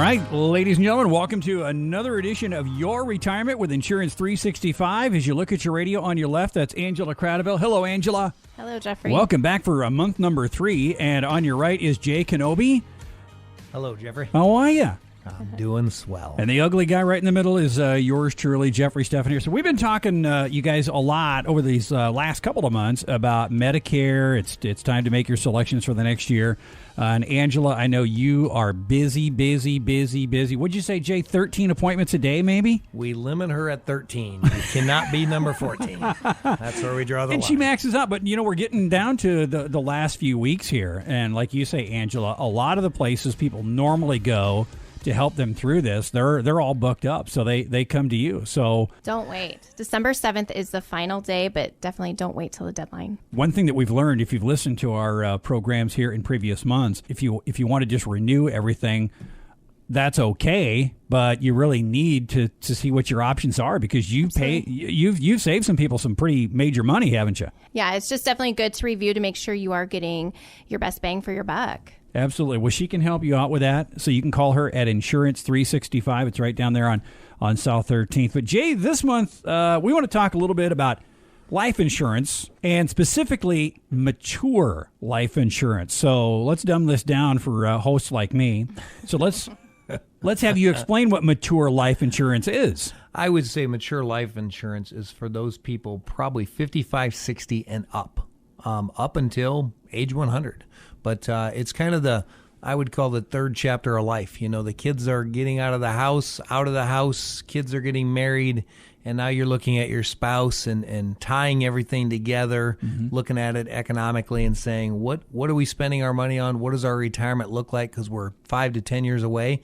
right, ladies and gentlemen, welcome to another edition of Your Retirement with Insurance 365. As you look at your radio on your left, that's Angela Cradaville. Hello, Angela. Hello, Jeffrey. Welcome back for month number 3. And on your right is Jay Kenobi. Hello, Jeffrey. How are you? I'm doing swell. And the ugly guy right in the middle is yours truly, Jeffrey Stephan here. So we've been talking, you guys, a lot over these last couple of months about Medicare. It's time to make your selections for the next year. And Angela, I know you are busy. What'd you say, Jay? 13 appointments a day, maybe? We limit her at 13. You cannot be number 14. That's where we draw the line. And she maxes out. But, we're getting down to the last few weeks here. And like you say, Angela, a lot of the places people normally go to help them through this, they're all booked up, so they come to you. So don't wait. December 7th is the final day, but definitely don't wait till the deadline. One thing that we've learned, if you've listened to our programs here in previous months, if you want to just renew everything, that's okay, but you really need to see what your options are, because you've saved some people some pretty major money, haven't you? Yeah, it's just definitely good to review to make sure you are getting your best bang for your buck. Absolutely. Well, she can help you out with that. So you can call her at Insurance 365. It's right down there on South 13th. But Jay, this month, we want to talk a little bit about life insurance, and specifically mature life insurance. So let's dumb this down for hosts like me. So let's have you explain what mature life insurance is. I would say mature life insurance is for those people probably 55, 60, and up until age 100. But it's kind of I would call the third chapter of life. The kids are getting out of the house, kids are getting married, and now you're looking at your spouse and tying everything together, looking at it economically and saying, what are we spending our money on? What does our retirement look like? Because we're 5 to 10 years away.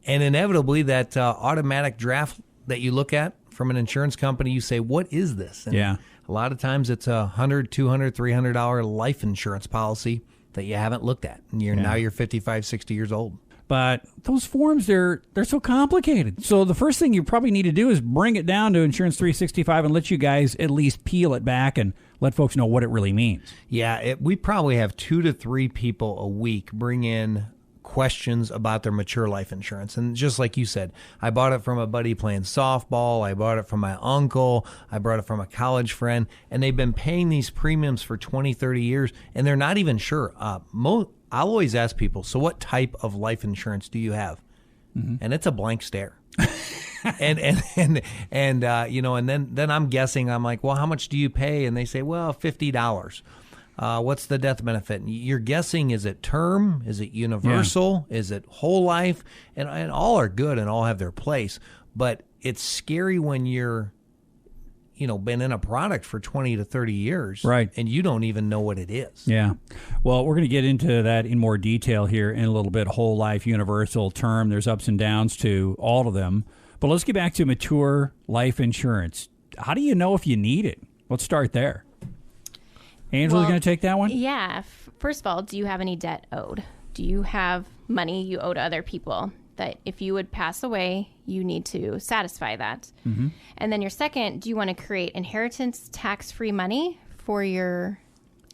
And inevitably, that automatic draft that you look at from an insurance company, you say, what is this? And yeah. A lot of times it's a $100, $200, $300 life insurance policy that you haven't looked at. And now you're 55, 60 years old. But those forms, they're so complicated. So the first thing you probably need to do is bring it down to Insurance 365 and let you guys at least peel it back and let folks know what it really means. Yeah, we probably have 2 to 3 people a week bring in questions about their mature life insurance. And just like you said, I bought it from a buddy playing softball. I bought it from my uncle. I bought it from a college friend. And they've been paying these premiums for 20, 30 years, and they're not even sure. I'll always ask people, so what type of life insurance do you have? And it's a blank stare. and then I'm guessing, I'm like, well, how much do you pay? And they say, well, $50. What's the death benefit? And you're guessing, is it term? Is it universal? Yeah. Is it whole life? And all are good and all have their place. But it's scary when you're, been in a product for 20 to 30 years. Right. And you don't even know what it is. Yeah. Well, we're going to get into that in more detail here in a little bit. Whole life, universal, term. There's ups and downs to all of them. But let's get back to mature life insurance. How do you know if you need it? Let's start there. Angela's going to take that one? Yeah. First of all, do you have any debt owed? Do you have money you owe to other people that if you would pass away, you need to satisfy that? Mm-hmm. And then your second, do you want to create inheritance tax-free money for your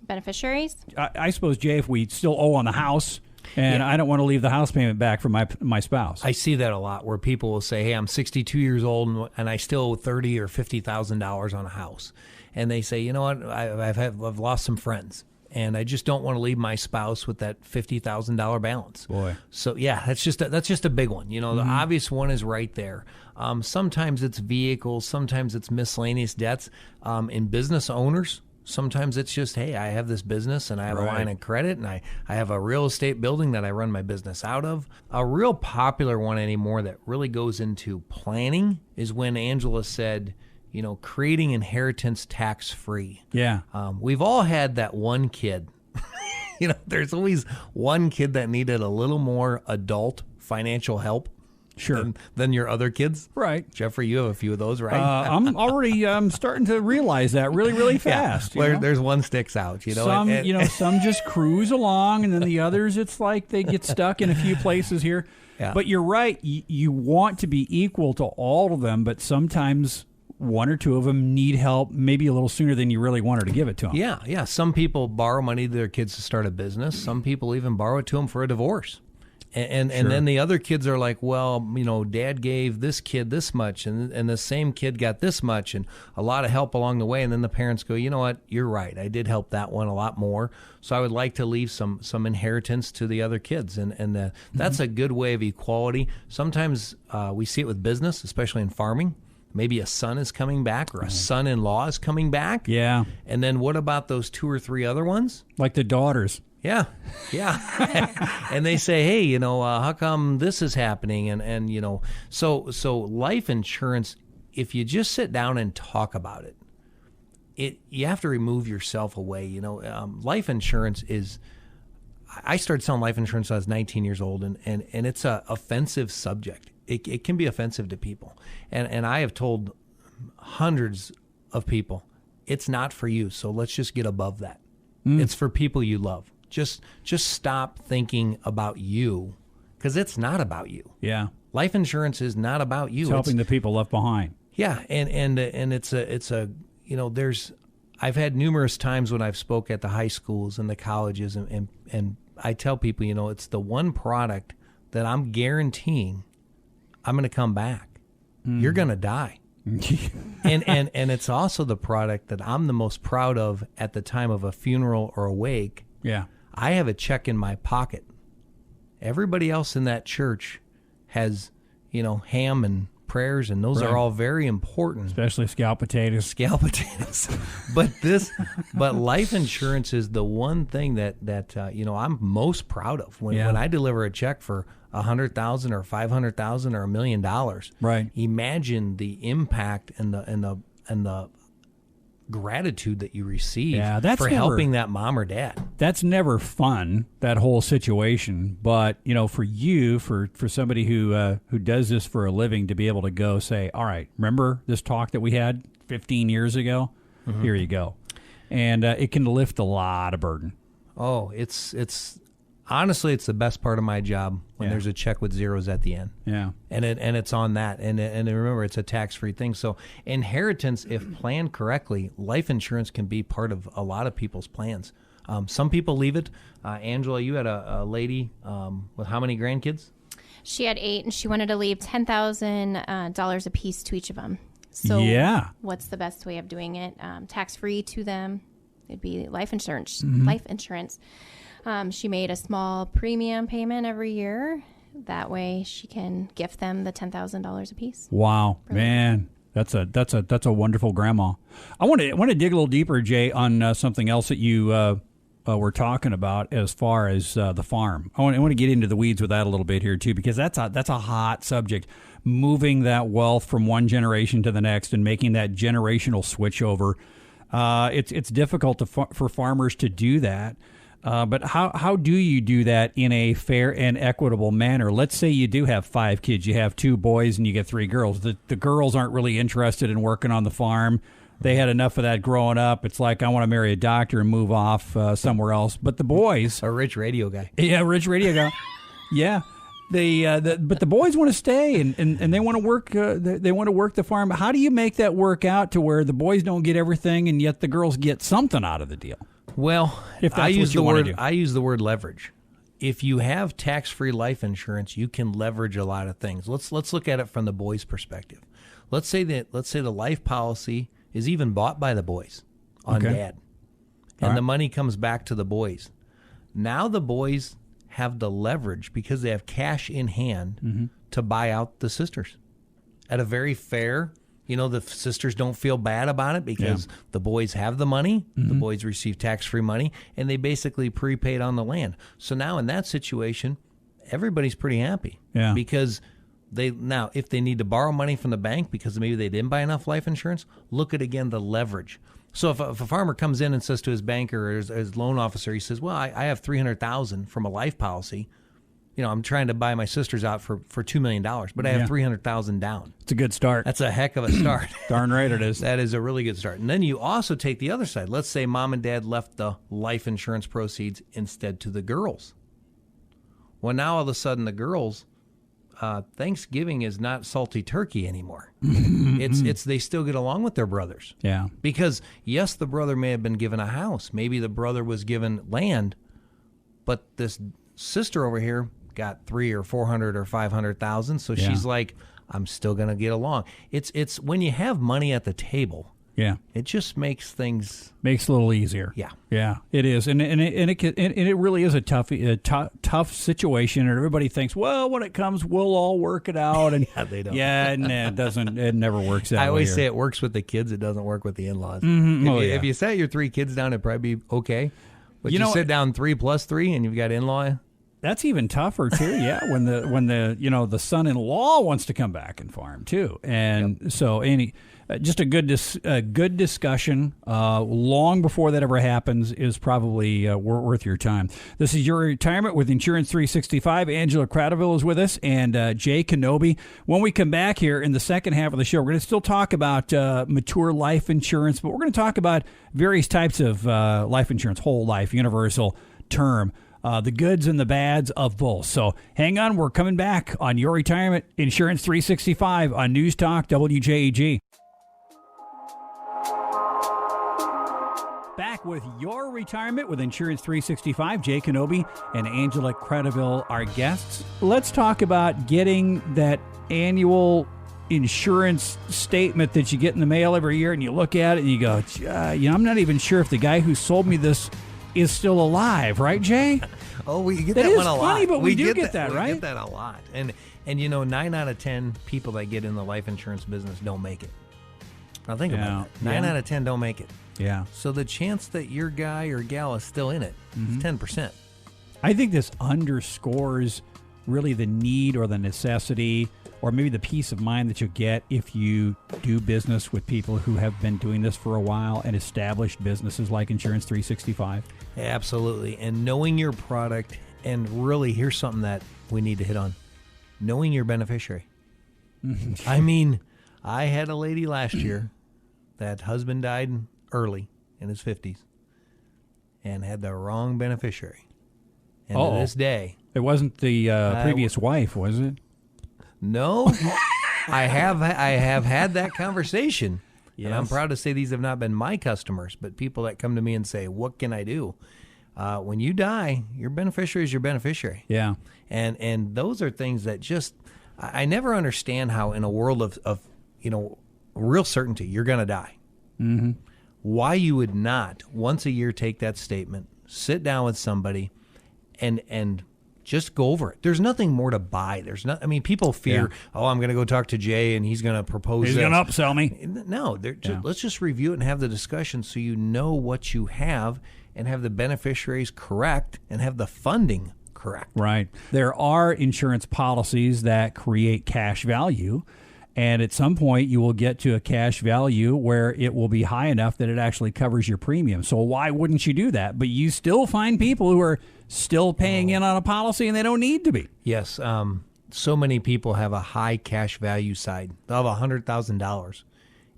beneficiaries? I suppose, Jay, if we still owe on the house, and I don't want to leave the house payment back for my spouse. I see that a lot where people will say, hey, I'm 62 years old and I still owe $30,000 or $50,000 on a house. And they say, you know what, I've lost some friends, and I just don't want to leave my spouse with that $50,000 balance. Boy. So, yeah, that's just a big one. The obvious one is right there. Sometimes it's vehicles. Sometimes it's miscellaneous debts. In business owners, sometimes it's just, hey, I have this business, and I have a line of credit, and I have a real estate building that I run my business out of. A real popular one anymore that really goes into planning is when Angela said, creating inheritance tax-free. Yeah. We've all had that one kid. There's always one kid that needed a little more adult financial help. Sure. Than your other kids. Right. Jeffrey, you have a few of those, right? I'm already starting to realize that really, really fast. Yeah. There's one sticks out. Some, some just cruise along, and then the others, it's like they get stuck in a few places here. Yeah. But you're right. You want to be equal to all of them, but sometimes one or two of them need help maybe a little sooner than you really wanted to give it to them. Yeah. Some people borrow money to their kids to start a business. Some people even borrow it to them for a divorce. And then the other kids are like, well, Dad gave this kid this much, and the same kid got this much, and a lot of help along the way. And then the parents go, you know what, you're right. I did help that one a lot more. So I would like to leave some inheritance to the other kids. And that's a good way of equality. Sometimes we see it with business, especially in farming. Maybe a son is coming back or a son-in-law is coming back. Yeah. And then what about those 2 or 3 other ones? Like the daughters. Yeah. And they say, hey, how come this is happening? And so life insurance, if you just sit down and talk about it, you have to remove yourself away. Life insurance is, I started selling life insurance when I was 19 years old, and it's a offensive subject. It can be offensive to people. And I have told hundreds of people, it's not for you. So let's just get above that. It's for people you love. Just stop thinking about you, because it's not about you. Yeah. Life insurance is not about you. It's helping the people left behind. Yeah, and it's a there's, I've had numerous times when I've spoke at the high schools and the colleges, and I tell people, it's the one product that I'm guaranteeing I'm going to come back. You're going to die. and it's also the product that I'm the most proud of at the time of a funeral or a wake. Yeah. I have a check in my pocket. Everybody else in that church has, ham and prayers, and those are all very important. Especially scalp potatoes. But life insurance is the one thing that I'm most proud of. When I deliver a check for $100,000 or $500,000 or $1 million, right? Imagine the impact and the gratitude that you receive for helping that mom or dad. That's never fun, that whole situation. But for you, for somebody who does this for a living, to be able to go say, all right, remember this talk that we had 15 years ago? Mm-hmm. Here you go. And it can lift a lot of burden. Oh, it's honestly, it's the best part of my job when there's a check with zeros at the end. Yeah. And it's on that. And remember, it's a tax-free thing. So inheritance, if planned correctly, life insurance can be part of a lot of people's plans. Some people leave it. Angela, you had a lady with how many grandkids? She had 8, and she wanted to leave $10,000 a piece to each of them. So what's the best way of doing it? Tax-free to them. It'd be life insurance. Mm-hmm. Life insurance. She made a small premium payment every year. That way she can gift them the $10,000 a piece. Wow, man. That's a wonderful grandma. I want to dig a little deeper, Jay, on something else that you were talking about as far as the farm. I want to get into the weeds with that a little bit here too, because that's a hot subject. Moving that wealth from one generation to the next and making that generational switch over. It's difficult for farmers to do that. But how do you do that in a fair and equitable manner? Let's say you do have 5 kids. You have 2 boys and you get 3 girls. The girls aren't really interested in working on the farm. They had enough of that growing up. It's like, I want to marry a doctor and move off somewhere else. But the boys... A rich radio guy. Yeah, rich radio guy. Yeah. But the boys want to stay and they want to work. They want to work the farm. How do you make that work out to where the boys don't get everything and yet the girls get something out of the deal? Well, I use the word leverage. If you have tax-free life insurance, you can leverage a lot of things. Let's look at it from the boys' perspective. Let's say the life policy is even bought by the boys on dad, and the money comes back to the boys. Now the boys have the leverage because they have cash in hand to buy out the sisters at a very fair. The sisters don't feel bad about it because the boys have the money, the boys receive tax-free money, and they basically prepaid on the land. So now in that situation, everybody's pretty happy. Yeah. Because if they need to borrow money from the bank because maybe they didn't buy enough life insurance, look at, again, the leverage. So if a farmer comes in and says to his banker or his loan officer, he says, well, I have $300,000 from a life policy. I'm trying to buy my sisters out for $2 million, but I have $300,000 down. It's a good start. That's a heck of a start. Darn right it is. That is a really good start. And then you also take the other side. Let's say mom and dad left the life insurance proceeds instead to the girls. Well, now all of a sudden the girls, Thanksgiving is not salty turkey anymore. It's they still get along with their brothers. Yeah. Because yes, the brother may have been given a house. Maybe the brother was given land, but this sister over here got 300 or 400 or 500,000. So she's like, I'm still going to get along. It's when you have money at the table. Yeah. It just makes things a little easier. Yeah. Yeah, it is. And it really is a tough situation, and everybody thinks, well, when it comes, we'll all work it out. And yeah, they don't. Yeah, and it doesn't. It never works that way. I always here. say it works with the kids. It doesn't work with the in-laws. Mm-hmm. If you sat your 3 kids down, it'd probably be okay. But you sit down 3 plus 3 and you've got in-law. That's even tougher too. Yeah, when the son-in-law wants to come back and farm too, and so just a good discussion long before that ever happens is probably worth your time. This is Your Retirement with Insurance 365. Angela Cradaville is with us, and Jay Kenobi. When we come back here in the second half of the show, we're going to still talk about mature life insurance, but we're going to talk about various types of life insurance, whole life, universal, term. The goods and the bads of both. So hang on, we're coming back on Your Retirement Insurance 365 on News Talk WJEG. Back with Your Retirement with Insurance 365. Jay Kenobi and Angela Cradaville are guests. Let's talk about getting that annual insurance statement that you get in the mail every year, and you look at it and you go, I'm not even sure if the guy who sold me this is still alive, right, Jay? Oh, we get that one a lot. Funny, but we do get that, right? right? We get that a lot. And 9 out of 10 people that get in the life insurance business don't make it. Now think about it. 9 out of 10 don't make it. Yeah. So the chance that your guy or gal is still in it is 10%. I think this underscores really the need or the necessity or maybe the peace of mind that you get if you do business with people who have been doing this for a while and established businesses like Insurance 365. Absolutely. And knowing your product, and really, here's something that we need to hit on. Knowing your beneficiary. I mean, I had a lady last year that husband died early in his 50s and had the wrong beneficiary. And to this day... It wasn't the previous wife, was it? No. I have had that conversation. Yes. And I'm proud to say these have not been my customers, but people that come to me and say, what can I do? When you die, your beneficiary is your beneficiary. Yeah. And those are things that just, I never understand how in a world of real certainty, you're going to die. Mm-hmm. Why you would not once a year take that statement, sit down with somebody and just go over it. There's nothing more to buy. People fear, I'm going to go talk to Jay and he's going to propose He's going to upsell me. No, let's just review it and have the discussion so you know what you have and have the beneficiaries correct and have the funding correct. Right. There are insurance policies that create cash value, and at some point you will get to a cash value where it will be high enough that it actually covers your premium. So why wouldn't you do that? But you still find people who are still paying in on a policy and they don't need to be. Yes. So many people have a high cash value side. They'll have $100,000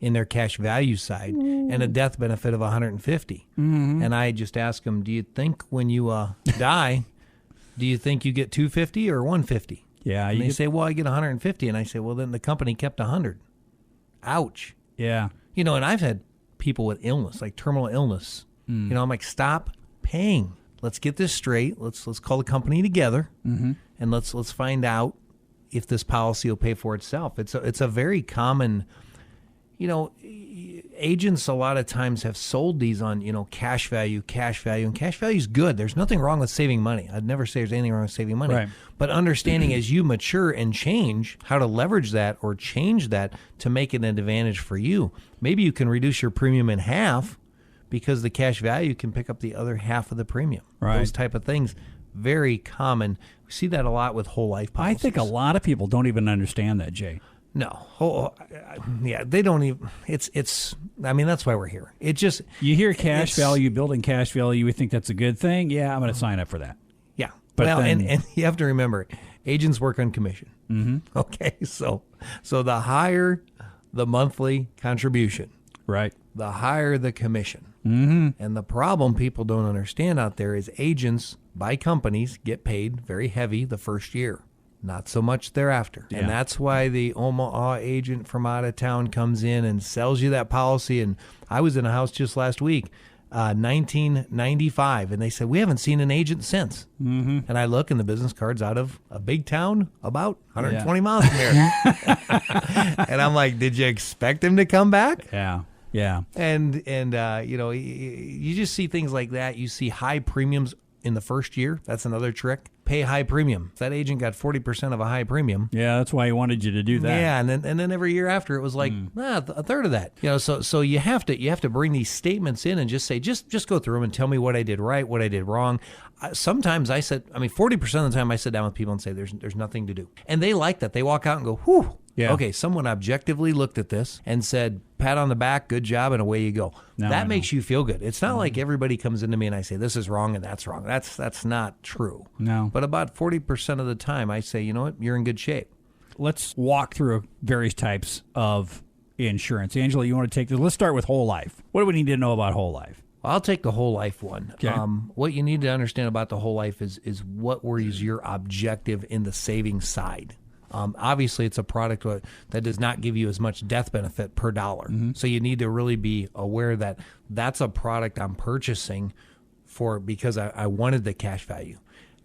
in their cash value side and a death benefit of $150. Mm-hmm. And I just ask them, do you think when you die, do you think you get $250 or $150? Yeah. And they say, well, I get $150. And I say, well, then the company kept $100. Ouch. Yeah. And I've had people with illness, like terminal illness. I'm like, stop paying. Let's get this straight. Let's call the company together, and let's find out if this policy will pay for itself. It's a very common, agents a lot of times have sold these on cash value, and cash value is good. There's nothing wrong with saving money. I'd never say there's anything wrong with saving money, right. But understanding as you mature and change how to leverage that or change that to make it an advantage for you. Maybe you can reduce your premium in half, because the cash value can pick up the other half of the premium. Right. Those type of things, very common. We see that a lot with whole life policies. I think a lot of people don't even understand that, Jay. No. They don't even. It's. That's why we're here. It just. You hear cash value, building cash value, we think that's a good thing. Yeah, I'm going to sign up for that. Yeah. But and you have to remember, agents work on commission. Mm-hmm. Okay, so the higher the monthly contribution, right, the higher the commission. Mm-hmm. And the problem people don't understand out there is agents by companies get paid very heavy the first year, not so much thereafter. Yeah. And that's why the Omaha agent from out of town comes in and sells you that policy. And I was in a house just last week. 1995. And they said, we haven't seen an agent since. Mm-hmm. And I look, and the business card's out of a big town about 120 miles from here. And I'm like, did you expect him to come back? Yeah. Yeah. And you know, you just see things like that. You see high premiums in the first year. That's another trick. Pay high premium. If that agent got 40% of a high premium. Yeah, that's why he wanted you to do that. Yeah, and then every year after it was like a third of that. You know, so you have to bring these statements in and just say, just go through them and tell me what I did right, what I did wrong. Sometimes 40% of the time I sit down with people and say there's nothing to do, and they like that. They walk out and go, whew. Yeah. Okay, someone objectively looked at this and said, pat on the back, good job, and away you go. That makes you feel good. It's not like everybody comes into me and I say, this is wrong and that's wrong. That's not true. No. But about 40% of the time I say, you know what, you're in good shape. Let's walk through various types of insurance. Angela, you want to take this? Let's start with whole life. What do we need to know about whole life? I'll take the whole life one. Okay. What you need to understand about the whole life is what is your objective in the savings side. Obviously, it's a product that does not give you as much death benefit per dollar. Mm-hmm. So you need to really be aware that that's a product I'm purchasing for because I wanted the cash value.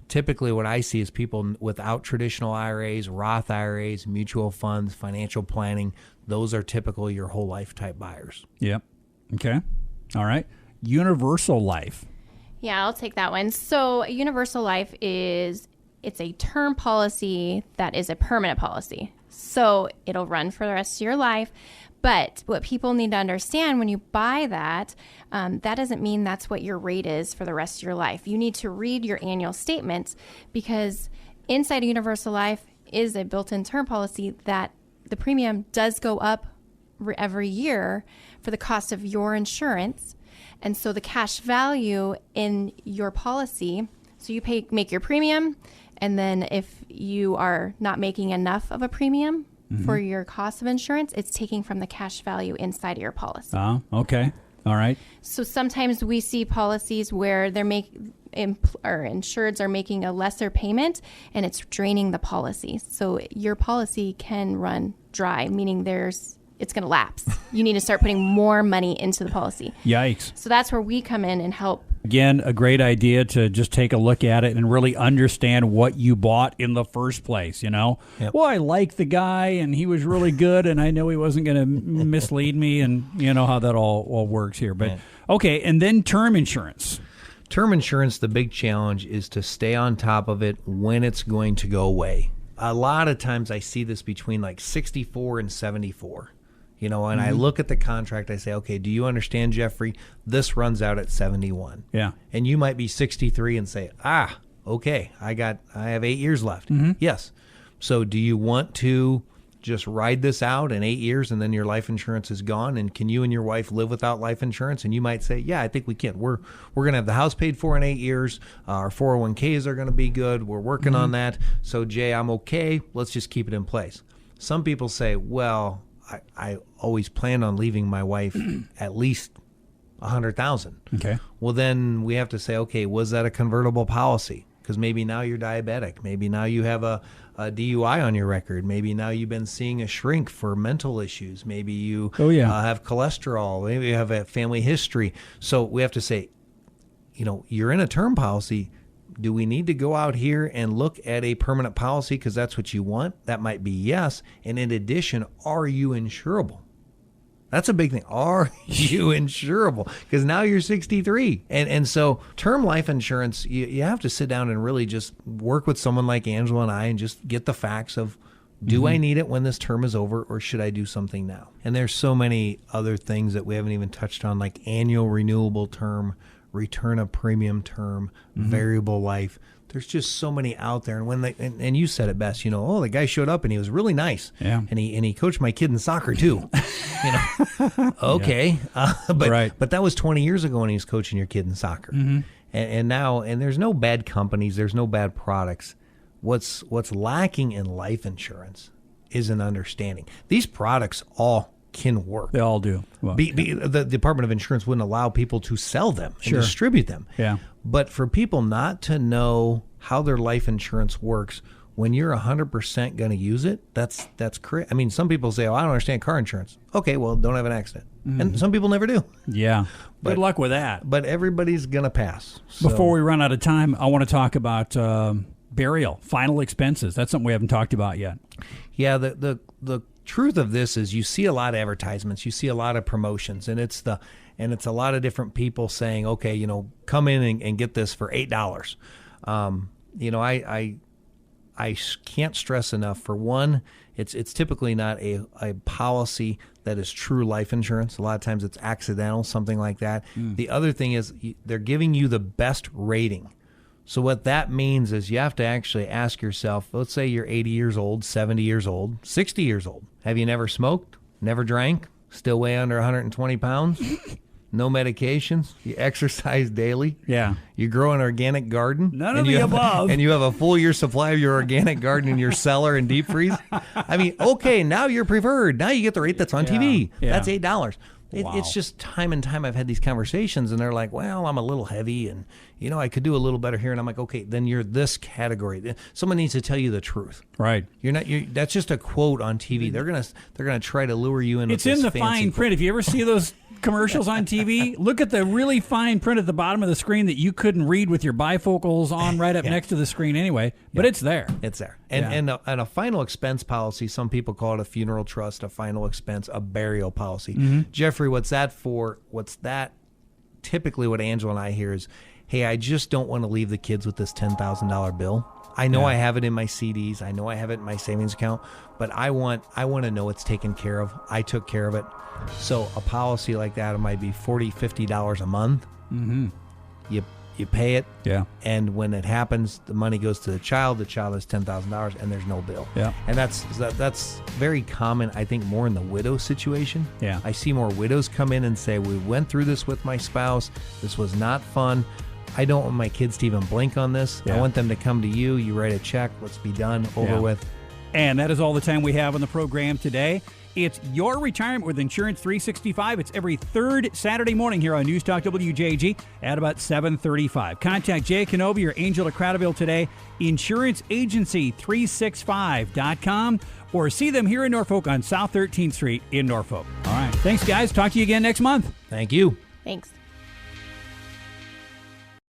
Typically, what I see is people without traditional IRAs, Roth IRAs, mutual funds, financial planning. Those are typical your whole life type buyers. Yep. Okay. All right. Universal life. Yeah, I'll take that one. So universal life it's a term policy that is a permanent policy. So it'll run for the rest of your life. But what people need to understand when you buy that, that doesn't mean that's what your rate is for the rest of your life. You need to read your annual statements because inside a universal life is a built-in term policy that the premium does go up every year for the cost of your insurance. And so the cash value in your policy, so you make your premium, and then if you are not making enough of a premium for your cost of insurance, it's taking from the cash value inside of your policy. Oh, okay. All right. So sometimes we see policies where insureds are making a lesser payment and it's draining the policy. So your policy can run dry, meaning it's going to lapse. You need to start putting more money into the policy. Yikes. So that's where we come in and help. Again, a great idea to just take a look at it and really understand what you bought in the first place, you know? Yep. Well, I like the guy, and he was really good, and I know he wasn't going to mislead me, and you know how that all works here. But, okay, and then term insurance. Term insurance, the big challenge is to stay on top of it when it's going to go away. A lot of times I see this between like 64 and 74. You know, and I look at the contract, I say, okay, do you understand, Jeffrey? This runs out at 71. Yeah. And you might be 63 and say, okay, I have 8 years left. Mm-hmm. Yes. So do you want to just ride this out in 8 years and then your life insurance is gone? And can you and your wife live without life insurance? And you might say, yeah, I think we can. We're going to have the house paid for in 8 years. Our 401ks are going to be good. We're working on that. So Jay, I'm okay. Let's just keep it in place. Some people say, well, I always planned on leaving my wife at least $100,000. Okay. Well, then we have to say, okay, was that a convertible policy? Because maybe now you're diabetic. Maybe now you have a DUI on your record. Maybe now you've been seeing a shrink for mental issues. Maybe you have cholesterol. Maybe you have a family history. So we have to say, you know, you're in a term policy. Do we need to go out here and look at a permanent policy because that's what you want? That might be yes. And in addition, are you insurable? That's a big thing. Are you insurable? Because now you're 63. And so term life insurance, you have to sit down and really just work with someone like Angela and I and just get the facts of, do I need it when this term is over, or should I do something now? And there's so many other things that we haven't even touched on, like annual renewable term, return of premium term, variable life. There's just so many out there. And when and you said it best, you know, the guy showed up and he was really nice. Yeah. And he coached my kid in soccer too. You know, okay. But that was 20 years ago when he was coaching your kid in soccer. And now, and there's no bad companies, there's no bad products. What's lacking in life insurance is an understanding. These products all can work. They all do. Well, the Department of Insurance wouldn't allow people to sell them and distribute them. Yeah. But for people not to know how their life insurance works, when you're 100% going to use it, that's I mean, some people say, "Oh, I don't understand car insurance." Okay, well, don't have an accident, and some people never do. Yeah. But- Good luck with that. But everybody's going to pass. So- Before we run out of time, I want to talk about burial, final expenses. That's something we haven't talked about yet. Yeah, the truth of this is you see a lot of advertisements, you see a lot of promotions, and it's a lot of different people saying, okay, come in and get this for $8. I can't stress enough. For one, it's typically not a policy that is true life insurance. A lot of times it's accidental, something like that. The other thing is they're giving you the best rating. So what that means is you have to actually ask yourself, let's say you're 80 years old, 70 years old, 60 years old. Have you never smoked? Never drank? Still weigh under 120 pounds? No medications? You exercise daily? Yeah. You grow an organic garden? None of the above. And you have a full year supply of your organic garden in your cellar and deep freeze? I mean, okay, now you're preferred. Now you get the rate that's on TV. Yeah. That's $8. Wow. It's just time and time I've had these conversations, and they're like, well, I'm a little heavy, and, I could do a little better here. And I'm like, okay, then you're this category. Someone needs to tell you the truth. Right. That's just a quote on TV. They're gonna try to lure you in. It's with in this the fancy fine print. If you ever see those commercials on TV, look at the really fine print at the bottom of the screen that you couldn't read with your bifocals on right up next to the screen anyway, but it's there. It's there. And a final expense policy, some people call it a funeral trust, a final expense, a burial policy. Jeffrey, what's that for? What's that? Typically what Angela and I hear is, hey, I just don't want to leave the kids with this $10,000 bill. I know I have it in my CDs. I know I have it in my savings account, but I want to know it's taken care of. I took care of it. So a policy like that, it might be $40, $50 a month. Mm-hmm. You pay it. Yeah. And when it happens, the money goes to the child. The child has $10,000 and there's no bill. Yeah. And that's very common, I think, more in the widow situation. Yeah. I see more widows come in and say, we went through this with my spouse. This was not fun. I don't want my kids to even blink on this. Yeah. I want them to come to you. You write a check. Let's be done, over with. And that is all the time we have on the program today. It's Your Retirement with Insurance 365. It's every third Saturday morning here on News Talk WJG at about 7:35. Contact Jay Kenobi or Angela Cradaville today, insuranceagency365.com, or see them here in Norfolk on South 13th Street in Norfolk. All right. Thanks, guys. Talk to you again next month. Thank you. Thanks.